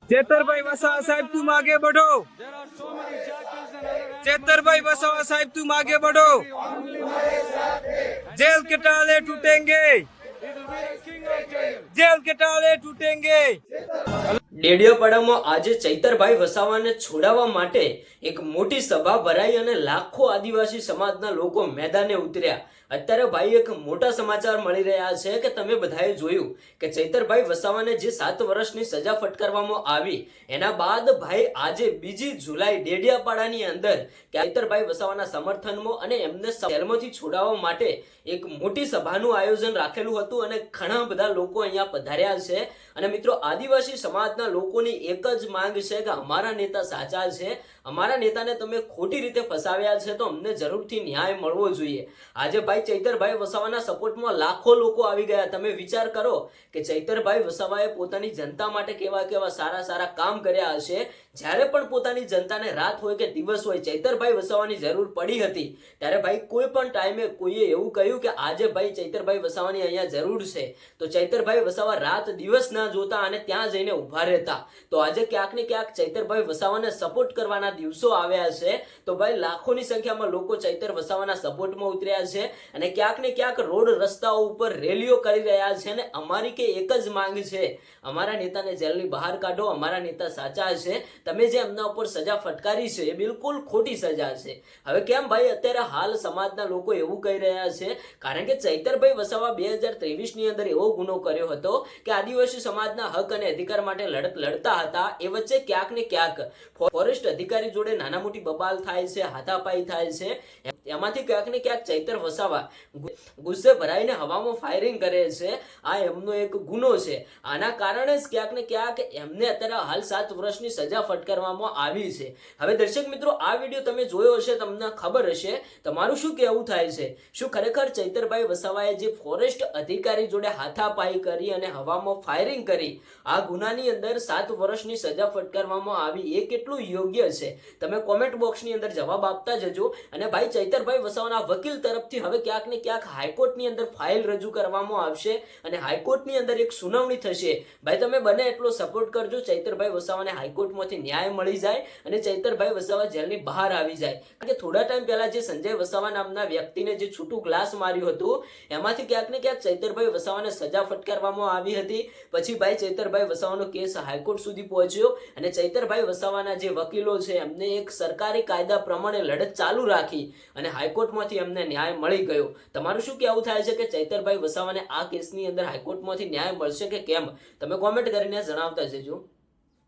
चेतरभाई वसावा साहब तुम आगे बढ़ो। चेतरभाई वसावा साहब तुम आगे बढ़ो। जेल के ताले टूटेंगे, जेल के ताले टूटेंगे। ડેડિયાપાડામાં આજે ચૈતરભાઈ વસાવાને છોડાવવા માટે એક મોટી સભા ભરાઈ અને લાખો આદિવાસી સમાજના લોકો મેદાને ઉતર્યા। અત્યારે ભાઈ એક મોટા સમાચાર મળી રહ્યા છે કે તમે બધાએ જોયું કે ચૈતરભાઈ વસાવાને જે 7 વર્ષની સજા ફટકારવામાં આવી એના બાદ ભાઈ આજે 2 જુલાઈ ડેડિયાપાડાની અંદર ચૈતરભાઈ વસાવાના સમર્થનમાં અને એમને જેલમાંથી છોડાવવા માટે એક મોટી સભાનું આયોજન રાખેલું હતું અને ઘણા બધા લોકો અહીંયા પધાર્યા છે। અને મિત્રો આદિવાસી સમાજના લોકોની એક જ માંગ છે કે અમારા નેતા સાચા છે, અમારા નેતાને તમે ખોટી રીતે ફસાવ્યા છે તો અમને જરૂરથી ન્યાય મળવો જોઈએ। આજે ભાઈ ચૈતરભાઈ વસાવાના સપોર્ટમાં લાખો લોકો આવી ગયા। તમે વિચાર કરો કે ચૈતરભાઈ વસાવાએ પોતાની જનતા માટે કેવા કેવા સારા સારા કામ કર્યા હશે। જ્યારે પણ પોતાની જનતાને રાત હોય કે દિવસ હોય ચૈતરભાઈ વસાવાની જરૂર પડી હતી ત્યારે ભાઈ કોઈ પણ ટાઈમે કોઈએ એવું કહ્યું કે આજે ભાઈ ચૈતરભાઈ વસાવાની અહીંયા જરૂર છે તો ચૈતરભાઈ વસાવા રાત દિવસ ના જોતા અને ત્યાં જઈને ઊભા રહેતા। તો આજે ક્યાંક ને ક્યાંક ચૈતરભાઈ વસાવાને સપોર્ટ કરવાના દિવસો આવ્યા છે તો ભાઈ લાખોની સંખ્યામાં લોકો ચૈતર વસાવાના સપોર્ટમાં ઉતર્યા છે અને ક્યાંક ને ક્યાંક રોડ રસ્તાઓ ઉપર રેલીઓ કરી રહ્યા છે અને અમારી કે એક જ માંગ છે, અમારા નેતાને જેલની બહાર કાઢો, અમારા નેતા સાચા છે, તમે જે એમના ઉપર સજા ફટકારી છે એ બિલકુલ ખોટી સજા છે। હવે કેમ ભાઈ અત્યારે હાલ સમાજના લોકો એવું કહી રહ્યા છે કારણ કે ચૈતરભાઈ વસાવા 2023 ની અંદર એવો ગુનો કર્યો હતો કે આદિવાસી સમાજના હક અને અધિકાર માટે લડત લડતા હતા। એ વચ્ચે ક્યાંક ને ક્યાંક ફોરેસ્ટ અધિકારી જોડે નાના મોટી બબાલ થાય છે, હાથાપાઈ થાય છે, એમાંથી ક્યાંક ને ક્યાંક ચૈતર વસાવા ગુસ્સે ભરાઈને હવામાં ફાયરિંગ કરે છે। આ એમનો એક ગુનો છે। આના કારણે જ ક્યાંક ને ક્યાંક એમને અત્યારે હાલ 7 વર્ષની સજા ફટકારવામાં આવી છે। હવે દર્શક મિત્રો આ વિડીયો તમે જોયો હશે, તમને ખબર હશે, તમારું શું કહેવું થાય છે? શું ખરેખર ચૈતરભાઈ વસાવાએ જે ફોરેસ્ટ અધિકારી જોડે હાથાપાઈ કરી અને હવામાં ફાયરિંગ કરી આ ગુનાની અંદર 7 વર્ષની સજા ફટકારવામાં આવી એ કેટલું યોગ્ય છે? તમે કોમેન્ટ બોક્સની અંદર જવાબ આપતા જજો। અને ભાઈ ચૈતરભાઈ વસાવાના વકીલ તરફથી હવે ક્યાંક ને ક્યાંક હાઈકોર્ટની અંદર ફાઇલ રજૂ કરવામાં આવશે અને હાઈકોર્ટની અંદર એક સુનાવણી થશે। ભાઈ તમે બને એટલો સપોર્ટ કરજો, ચૈતરભાઈ વસાવાને હાઈકોર્ટમાંથી ન્યાય મળી જાય અને ચૈતરભાઈ વસાવા જેલની બહાર આવી જાય। કારણ કે થોડા ટાઈમ પહેલા જે સંજય વસાવા નામના વ્યક્તિને જે છૂટું ગ્લાસ માર્યું હતું એમાંથી ક્યાંક ને ક્યાંક ચૈતરભાઈ વસાવાને સજા ફટકારવામાં આવી હતી। પછી ભાઈ ચૈતરભાઈ વસાવાનો કેસ હાઈકોર્ટ સુધી પહોંચ્યો અને ચૈતરભાઈ વસાવાના જે વકીલો છે એમને એક સરકારી કાયદા પ્રમાણે લડત ચાલુ રાખી અને હાઈકોર્ટમાંથી એમને ન્યાય મળી ગયો। તમારું શું કહેવું થાય છે કે ચૈતરભાઈ વસાવાને આ કેસની અંદર હાઈકોર્ટમાંથી ન્યાય મળશે કે કેમ? તમે કોમેન્ટ કરીને જણાવતા જજો।